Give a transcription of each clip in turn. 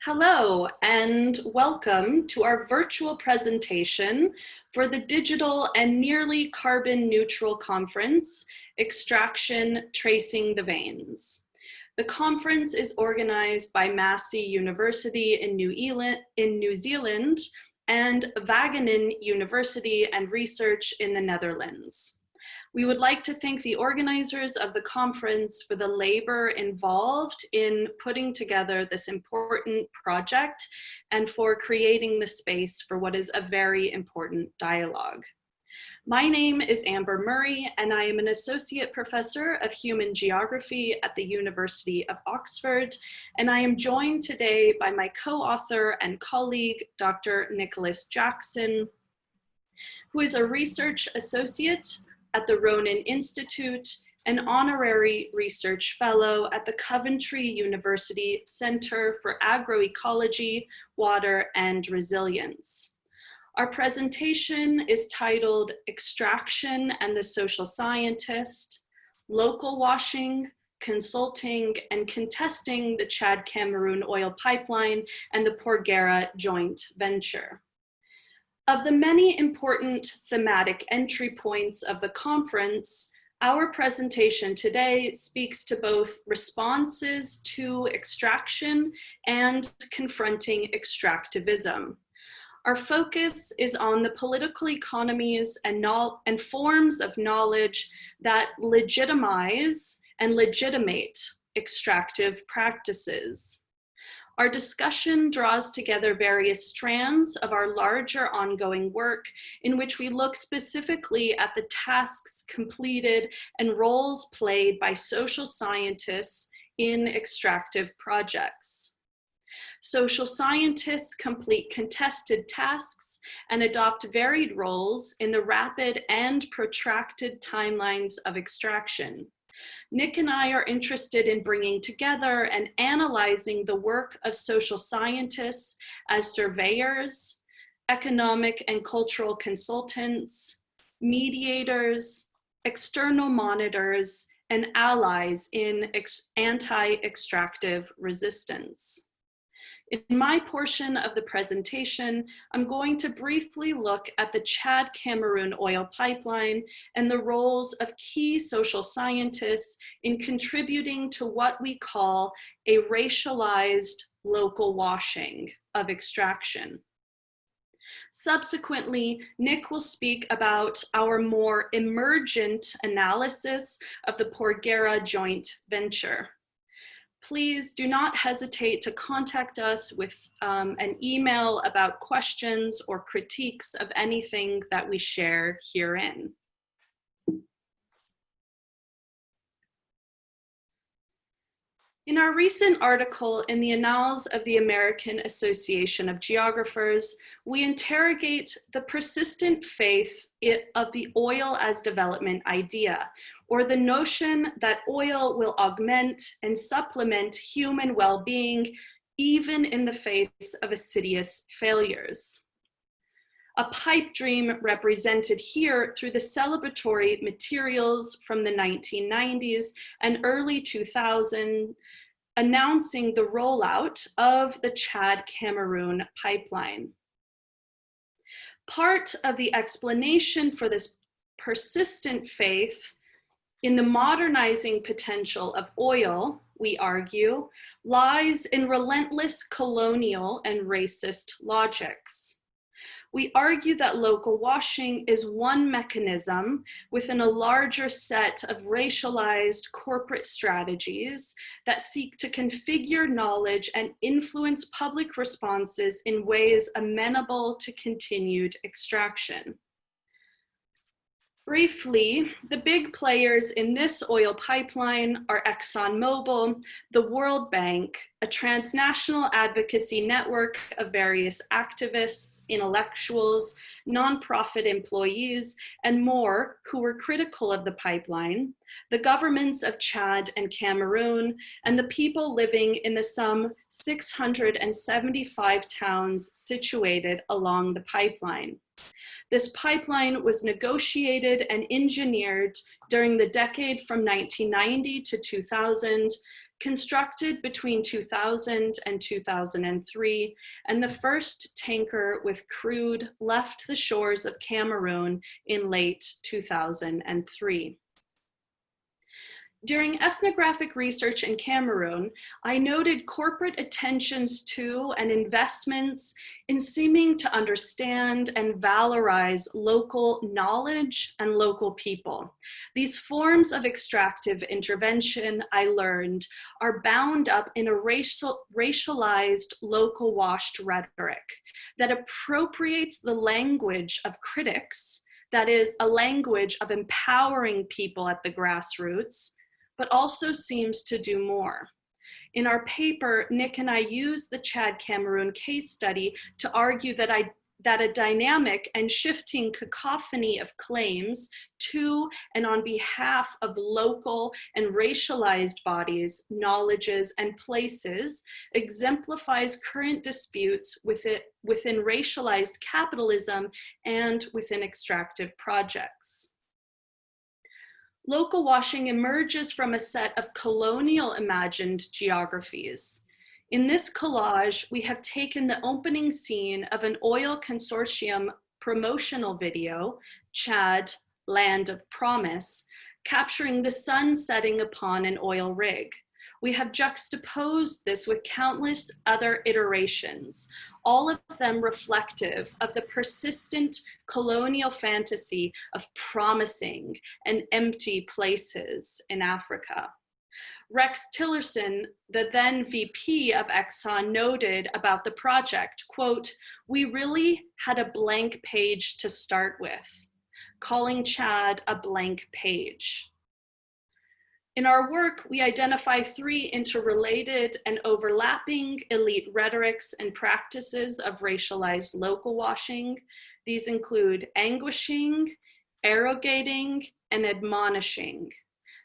Hello and welcome to our virtual presentation for the Digital and Nearly Carbon Neutral Conference, Extraction, Tracing the Veins. The conference is organized by Massey University in New Zealand and Wageningen University and Research in the Netherlands. We would like to thank the organizers of the conference for the labor involved in putting together this important project and for creating the space for what is a very important dialogue. My name is Amber Murray, and I am an associate professor of human geography at the University of Oxford, and I am joined today by my co-author and colleague, Dr. Nicholas Jackson, who is a research associate at the Ronan Institute, an honorary research fellow at the Coventry University Center for Agroecology, Water, and Resilience. Our presentation is titled Extraction and the Social Scientist, Local Washing, Consulting and Contesting the Chad-Cameroon Oil Pipeline and the Porgera Joint Venture. Of the many important thematic entry points of the conference, our presentation today speaks to both responses to extraction and confronting extractivism. Our focus is on the political economies and forms of knowledge that legitimize and legitimate extractive practices. Our discussion draws together various strands of our larger ongoing work in which we look specifically at the tasks completed and roles played by social scientists in extractive projects. Social scientists complete contested tasks and adopt varied roles in the rapid and protracted timelines of extraction. Nick and I are interested in bringing together and analyzing the work of social scientists as surveyors, economic and cultural consultants, mediators, external monitors, and allies in anti-extractive resistance. In my portion of the presentation, I'm going to briefly look at the Chad-Cameroon oil pipeline and the roles of key social scientists in contributing to what we call a racialized local washing of extraction. Subsequently, Nick will speak about our more emergent analysis of the Porgera Joint Venture. Please do not hesitate to contact us with an email about questions or critiques of anything that we share herein. In our recent article in the Annals of the American Association of Geographers, we interrogate the persistent faith of the oil as development idea, or the notion that oil will augment and supplement human well-being even in the face of assiduous failures. A pipe dream represented here through the celebratory materials from the 1990s and early 2000s, announcing the rollout of the Chad-Cameroon pipeline. Part of the explanation for this persistent faith in the modernizing potential of oil, we argue, lies in relentless colonial and racist logics. We argue that local washing is one mechanism within a larger set of racialized corporate strategies that seek to configure knowledge and influence public responses in ways amenable to continued extraction. Briefly, the big players in this oil pipeline are ExxonMobil, the World Bank, a transnational advocacy network of various activists, intellectuals, nonprofit employees, and more who were critical of the pipeline, the governments of Chad and Cameroon, and the people living in the some 675 towns situated along the pipeline. This pipeline was negotiated and engineered during the decade from 1990 to 2000 constructed between 2000 and 2003, and the first tanker with crude left the shores of Cameroon in late 2003. During ethnographic research in Cameroon, I noted corporate attentions to and investments in seeming to understand and valorize local knowledge and local people. These forms of extractive intervention, I learned, are bound up in a racialized, local-washed rhetoric that appropriates the language of critics, that is, a language of empowering people at the grassroots, but also seems to do more. In our paper, Nick and I used the Chad-Cameroon case study to argue that a dynamic and shifting cacophony of claims to and on behalf of local and racialized bodies, knowledges, and places exemplifies current disputes within racialized capitalism and within extractive projects. Localwashing emerges from a set of colonial imagined geographies. In this collage, we have taken the opening scene of an oil consortium promotional video, Chad, Land of Promise, capturing the sun setting upon an oil rig. We have juxtaposed this with countless other iterations, all of them reflective of the persistent colonial fantasy of promising and empty places in Africa. Rex Tillerson, the then VP of Exxon, noted about the project, quote, "We really had a blank page to start with," calling Chad a blank page. In our work, we identify three interrelated and overlapping elite rhetorics and practices of racialized local washing. These include anguishing, arrogating, and admonishing.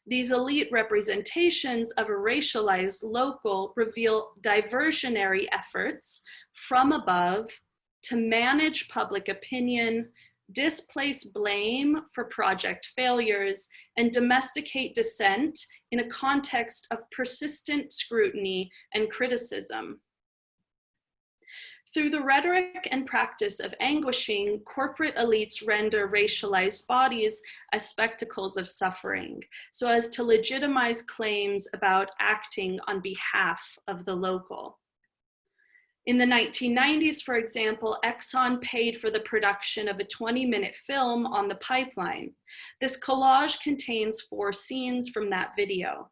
These elite representations of a racialized local reveal diversionary efforts from above to manage public opinion, displace blame for project failures, and domesticate dissent in a context of persistent scrutiny and criticism. Through the rhetoric and practice of anguishing, corporate elites render racialized bodies as spectacles of suffering, so as to legitimize claims about acting on behalf of the local. In the 1990s, for example, Exxon paid for the production of a 20-minute film on the pipeline. This collage contains 4 scenes from that video.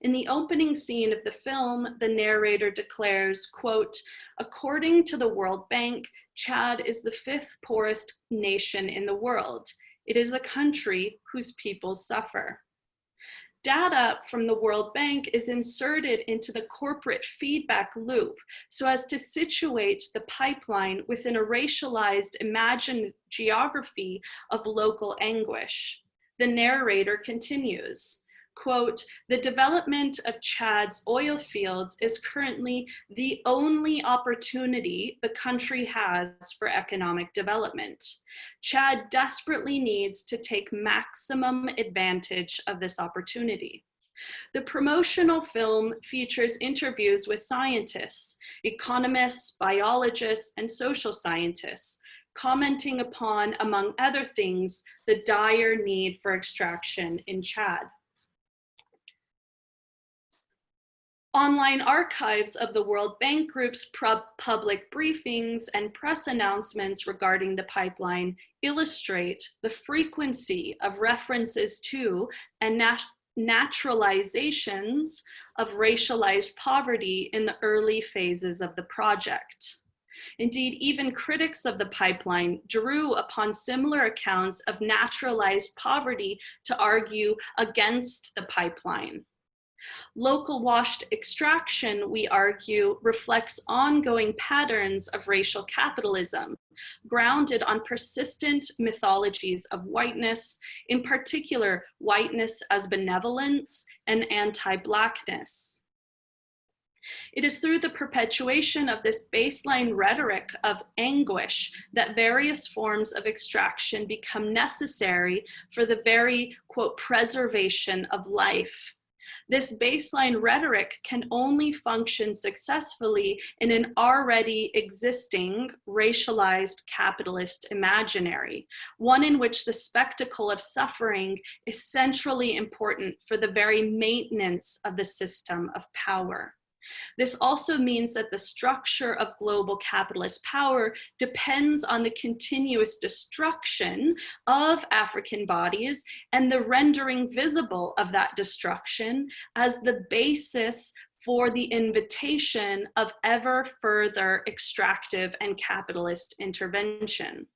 In the opening scene of the film, the narrator declares, quote, "According to the World Bank, Chad is the 5th poorest nation in the world. It is a country whose people suffer." Data from the World Bank is inserted into the corporate feedback loop so as to situate the pipeline within a racialized imagined geography of local anguish. The narrator continues, quote, "The development of Chad's oil fields is currently the only opportunity the country has for economic development. Chad desperately needs to take maximum advantage of this opportunity." The promotional film features interviews with scientists, economists, biologists, and social scientists, commenting upon, among other things, the dire need for extraction in Chad. Online archives of the World Bank Group's public briefings and press announcements regarding the pipeline illustrate the frequency of references to and naturalizations of racialized poverty in the early phases of the project. Indeed, even critics of the pipeline drew upon similar accounts of naturalized poverty to argue against the pipeline. Local washed extraction, we argue, reflects ongoing patterns of racial capitalism, grounded on persistent mythologies of whiteness, in particular, whiteness as benevolence and anti-Blackness. It is through the perpetuation of this baseline rhetoric of anguish that various forms of extraction become necessary for the very, quote, preservation of life. This baseline rhetoric can only function successfully in an already existing racialized capitalist imaginary, one in which the spectacle of suffering is centrally important for the very maintenance of the system of power. This also means that the structure of global capitalist power depends on the continuous destruction of African bodies and the rendering visible of that destruction as the basis for the invitation of ever further extractive and capitalist intervention.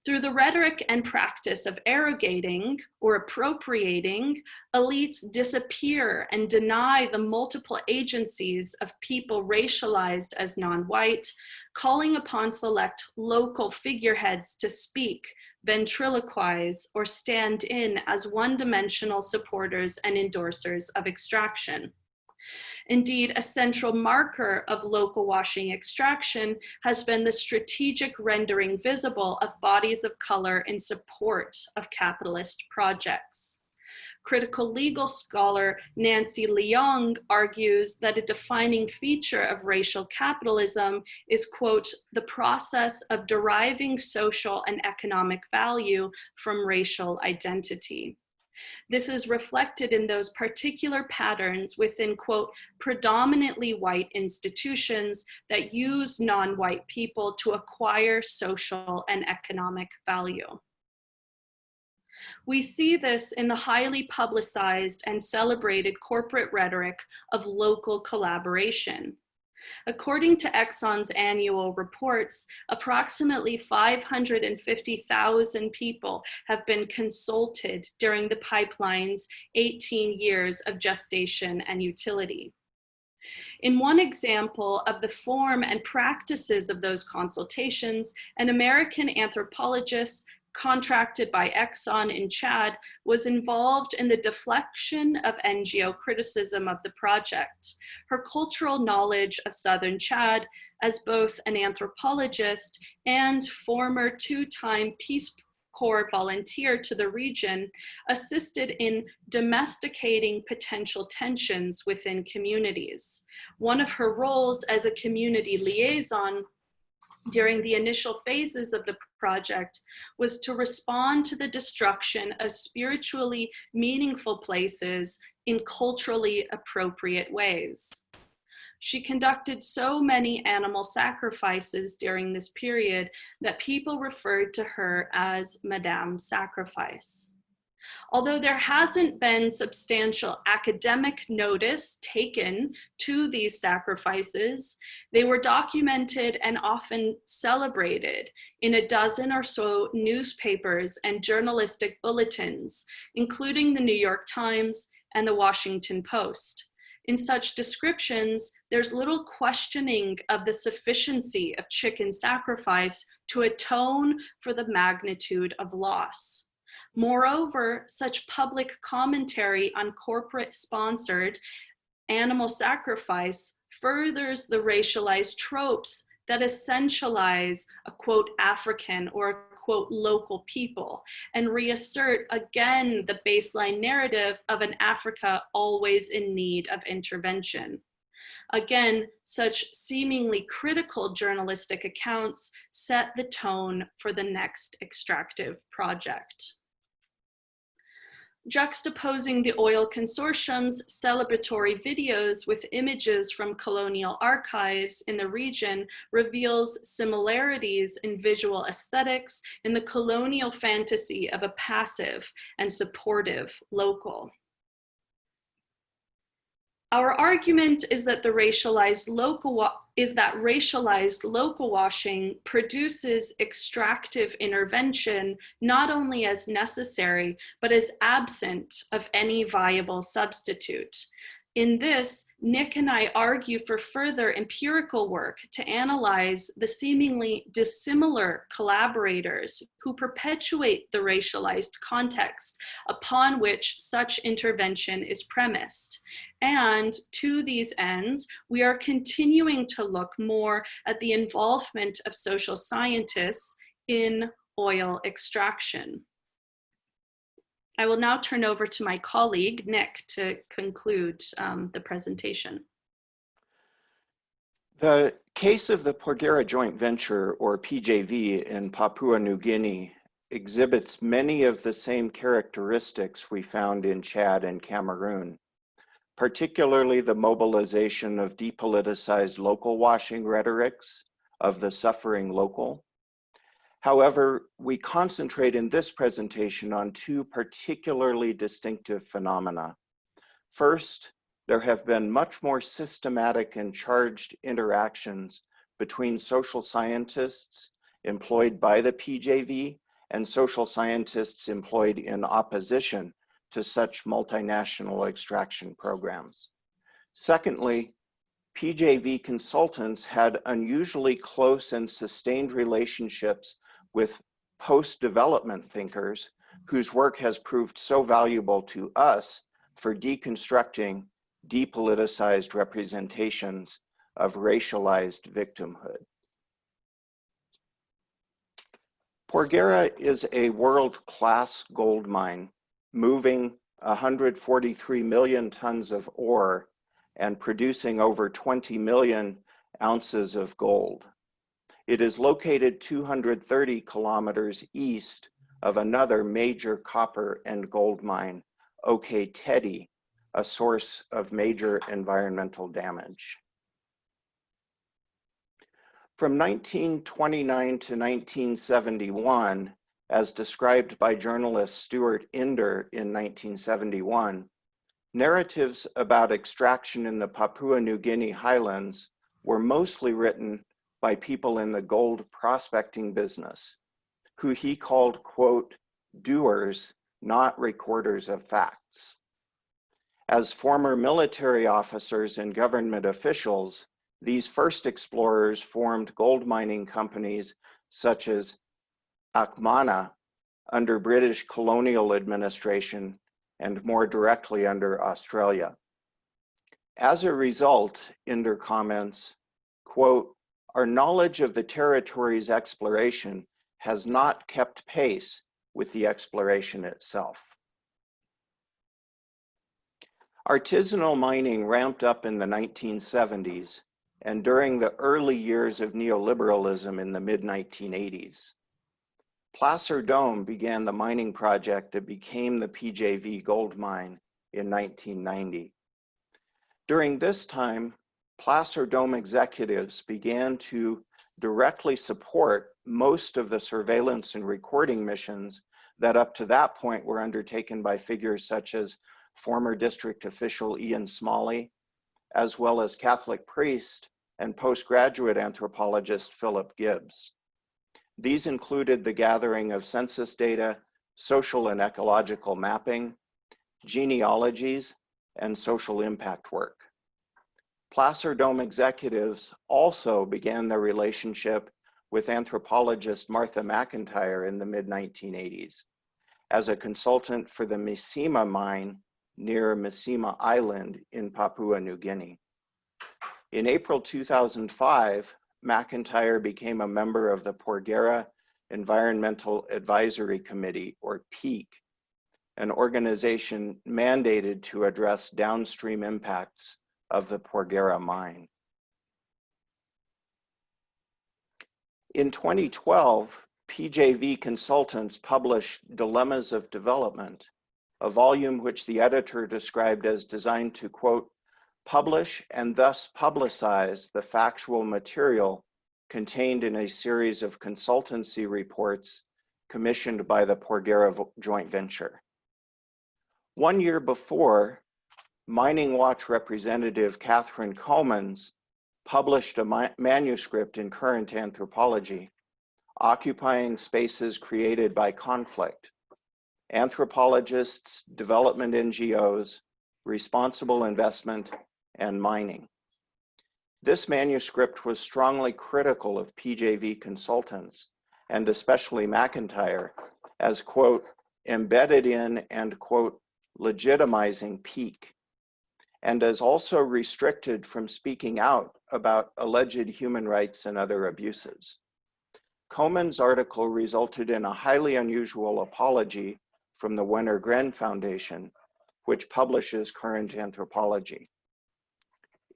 Through the rhetoric and practice of arrogating or appropriating, elites disappear and deny the multiple agencies of people racialized as non-white, calling upon select local figureheads to speak, ventriloquize, or stand in as one-dimensional supporters and endorsers of extraction. Indeed, a central marker of local washing extraction has been the strategic rendering visible of bodies of color in support of capitalist projects. Critical legal scholar Nancy Leong argues that a defining feature of racial capitalism is, quote, the process of deriving social and economic value from racial identity. This is reflected in those particular patterns within, quote, predominantly white institutions that use non-white people to acquire social and economic value. We see this in the highly publicized and celebrated corporate rhetoric of local collaboration. According to Exxon's annual reports, approximately 550,000 people have been consulted during the pipeline's 18 years of gestation and utility. In one example of the form and practices of those consultations, an American anthropologist contracted by Exxon in Chad was involved in the deflection of NGO criticism of the project. Her cultural knowledge of Southern Chad as both an anthropologist and former two-time Peace Corps volunteer to the region assisted in domesticating potential tensions within communities. One of her roles as a community liaison during the initial phases of the project was to respond to the destruction of spiritually meaningful places in culturally appropriate ways. She conducted so many animal sacrifices during this period that people referred to her as Madame Sacrifice. Although there hasn't been substantial academic notice taken to these sacrifices, they were documented and often celebrated in a dozen or so newspapers and journalistic bulletins, including the New York Times and the Washington Post. In such descriptions, there's little questioning of the sufficiency of chicken sacrifice to atone for the magnitude of loss. Moreover, such public commentary on corporate-sponsored animal sacrifice furthers the racialized tropes that essentialize a, quote, African or a, quote, local people, and reassert again the baseline narrative of an Africa always in need of intervention. Again, such seemingly critical journalistic accounts set the tone for the next extractive project. Juxtaposing the oil consortium's celebratory videos with images from colonial archives in the region reveals similarities in visual aesthetics in the colonial fantasy of a passive and supportive local. Our argument is that racialized local washing produces extractive intervention not only as necessary, but as absent of any viable substitute. In this, Nick and I argue for further empirical work to analyze the seemingly dissimilar collaborators who perpetuate the racialized context upon which such intervention is premised. And to these ends, we are continuing to look more at the involvement of social scientists in oil extraction. I will now turn over to my colleague, Nick, to conclude the presentation. The case of the Porgera joint venture, or PJV, in Papua New Guinea exhibits many of the same characteristics we found in Chad and Cameroon, particularly the mobilization of depoliticized local washing rhetorics of the suffering local. However, we concentrate in this presentation on two particularly distinctive phenomena. First, there have been much more systematic and charged interactions between social scientists employed by the PJV and social scientists employed in opposition to such multinational extraction programs. Secondly, PJV consultants had unusually close and sustained relationships with post-development thinkers whose work has proved so valuable to us for deconstructing depoliticized representations of racialized victimhood. Porgera is a world-class gold mine, moving 143 million tons of ore and producing over 20 million ounces of gold. It is located 230 kilometers east of another major copper and gold mine, OK Tedi, a source of major environmental damage. From 1929 to 1971, as described by journalist Stuart Inder in 1971, narratives about extraction in the Papua New Guinea highlands were mostly written by people in the gold prospecting business, who he called, quote, doers, not recorders of facts. As former military officers and government officials, these first explorers formed gold mining companies such as Akmana under British colonial administration and more directly under Australia. As a result, Inder comments, quote, our knowledge of the territory's exploration has not kept pace with the exploration itself. Artisanal mining ramped up in the 1970s and during the early years of neoliberalism in the mid-1980s. Placer Dome began the mining project that became the PJV gold mine in 1990. During this time, Placer Dome executives began to directly support most of the surveillance and recording missions that up to that point were undertaken by figures such as former district official Ian Smalley, as well as Catholic priest and postgraduate anthropologist Philip Gibbs. These included the gathering of census data, social and ecological mapping, genealogies, and social impact work. Placer Dome executives also began their relationship with anthropologist Martha McIntyre in the mid-1980s as a consultant for the Misima mine near Misima Island in Papua New Guinea. In April 2005, McIntyre became a member of the Porgera Environmental Advisory Committee, or PEAC, an organization mandated to address downstream impacts of the Porgera mine. In 2012, PJV consultants published Dilemmas of Development, a volume which the editor described as designed to, quote, publish and thus publicize the factual material contained in a series of consultancy reports commissioned by the Porgera joint venture. 1 year before, Mining Watch representative Catherine Comans published a manuscript in Current Anthropology, Occupying Spaces Created by Conflict, Anthropologists, Development NGOs, Responsible Investment, and Mining. This manuscript was strongly critical of PJV consultants, and especially McIntyre, as, quote, embedded in and, quote, legitimizing PEAC, and as also restricted from speaking out about alleged human rights and other abuses. Comans' article resulted in a highly unusual apology from the Wenner-Gren Foundation, which publishes current anthropology.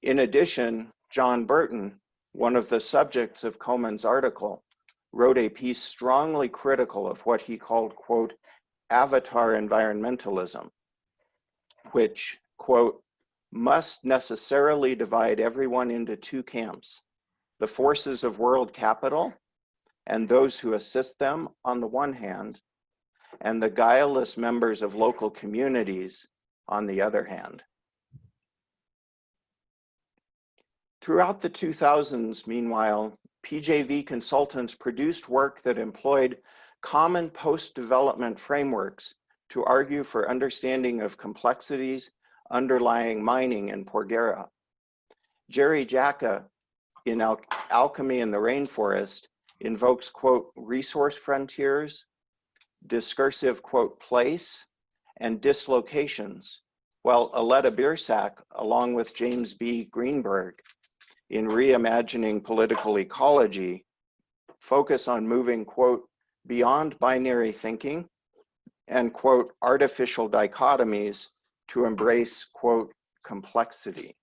In addition, John Burton, one of the subjects of Coman's article, wrote a piece strongly critical of what he called, quote, avatar environmentalism, which, quote, must necessarily divide everyone into two camps, the forces of world capital and those who assist them on the one hand, and the guileless members of local communities on the other hand. Throughout the 2000s, meanwhile, PJV consultants produced work that employed common post-development frameworks to argue for understanding of complexities underlying mining in Porgera. Jerry Jacka, in Alchemy in the Rainforest, invokes, quote, resource frontiers, discursive, quote, place, and dislocations, while Aletta Biersack, along with James B. Greenberg, in Reimagining Political Ecology, focus on moving, quote, beyond binary thinking and, quote, artificial dichotomies to embrace, quote, complexity.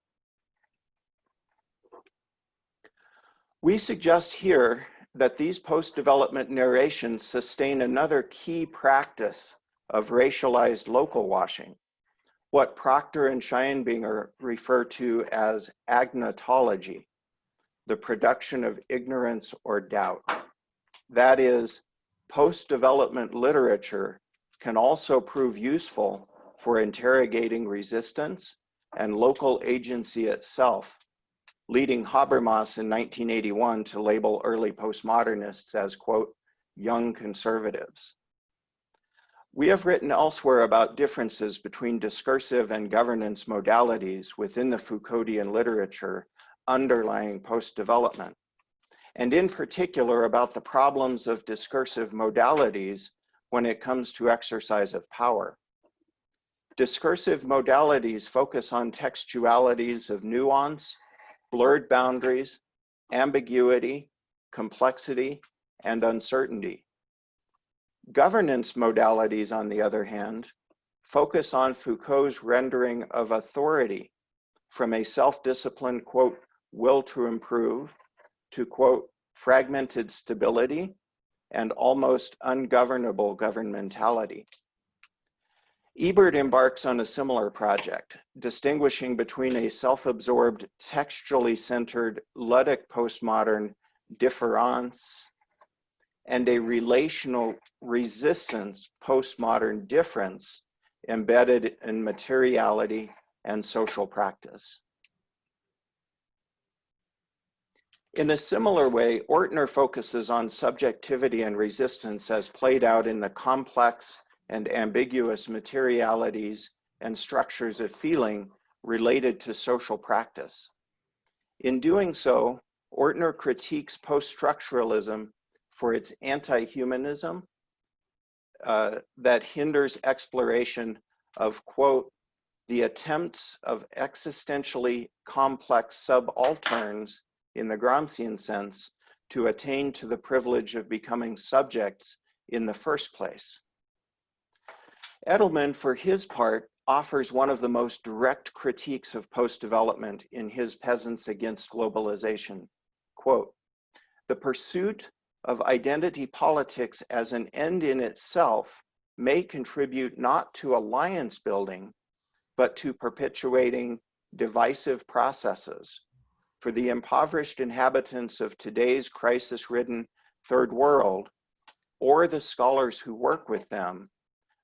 We suggest here that these post-development narrations sustain another key practice of racialized local washing, what Proctor and Scheinbinger refer to as agnotology, the production of ignorance or doubt. That is, post-development literature can also prove useful for interrogating resistance and local agency itself, leading Habermas in 1981 to label early postmodernists as, quote, young conservatives. We have written elsewhere about differences between discursive and governance modalities within the Foucauldian literature underlying post-development, and in particular about the problems of discursive modalities when it comes to exercise of power. Discursive modalities focus on textualities of nuance, blurred boundaries, ambiguity, complexity, and uncertainty. Governance modalities, on the other hand, focus on Foucault's rendering of authority from a self-disciplined, quote, will to improve to, quote, fragmented stability and almost ungovernable governmentality. Ebert embarks on a similar project, distinguishing between a self-absorbed, textually centered Ludic postmodern difference and a relational resistance postmodern difference embedded in materiality and social practice. In a similar way, Ortner focuses on subjectivity and resistance as played out in the complex and ambiguous materialities and structures of feeling related to social practice. In doing so, Ortner critiques post-structuralism for its anti-humanism that hinders exploration of, quote, the attempts of existentially complex subalterns in the Gramscian sense to attain to the privilege of becoming subjects in the first place. Edelman, for his part, offers one of the most direct critiques of post-development in his Peasants Against Globalization. Quote, the pursuit of identity politics as an end in itself may contribute not to alliance building, but to perpetuating divisive processes for the impoverished inhabitants of today's crisis-ridden third world, or the scholars who work with them.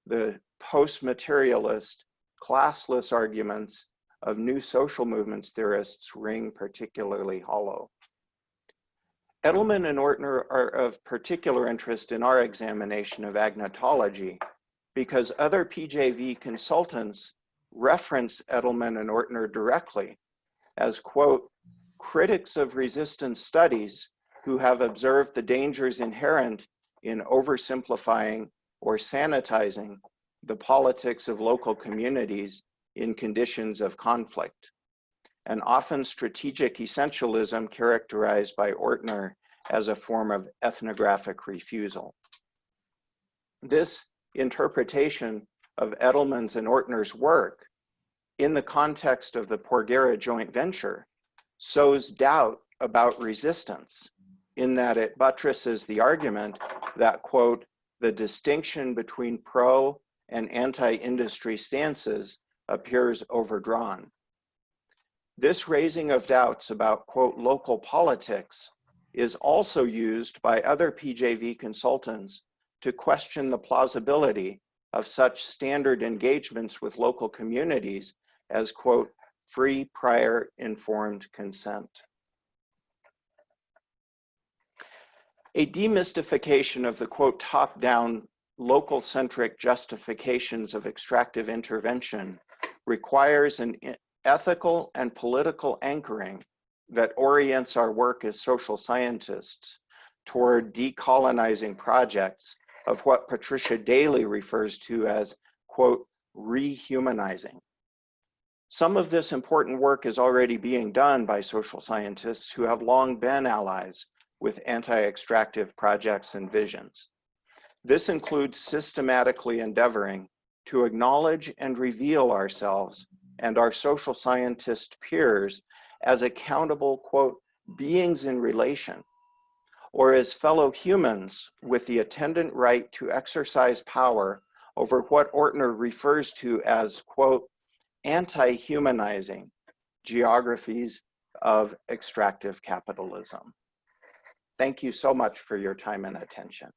The post-materialist, classless arguments of new social movements theorists ring particularly hollow. Edelman and Ortner are of particular interest in our examination of agnotology because other PJV consultants reference Edelman and Ortner directly as, quote, critics of resistance studies who have observed the dangers inherent in oversimplifying or sanitizing the politics of local communities in conditions of conflict, an often strategic essentialism characterized by Ortner as a form of ethnographic refusal. This interpretation of Edelman's and Ortner's work in the context of the Porgera joint venture sows doubt about resistance, in that it buttresses the argument that, quote, the distinction between pro and anti-industry stances appears overdrawn. This raising of doubts about, quote, local politics is also used by other PJV consultants to question the plausibility of such standard engagements with local communities as, quote, free, prior, informed consent. A demystification of the, quote, top-down, local-centric justifications of extractive intervention requires an ethical and political anchoring that orients our work as social scientists toward decolonizing projects of what Patricia Daly refers to as, quote, rehumanizing. Some of this important work is already being done by social scientists who have long been allies with anti-extractive projects and visions. This includes systematically endeavoring to acknowledge and reveal ourselves and our social scientist peers as accountable, quote, beings in relation, or as fellow humans with the attendant right to exercise power over what Ortner refers to as, quote, anti-humanizing geographies of extractive capitalism. Thank you so much for your time and attention.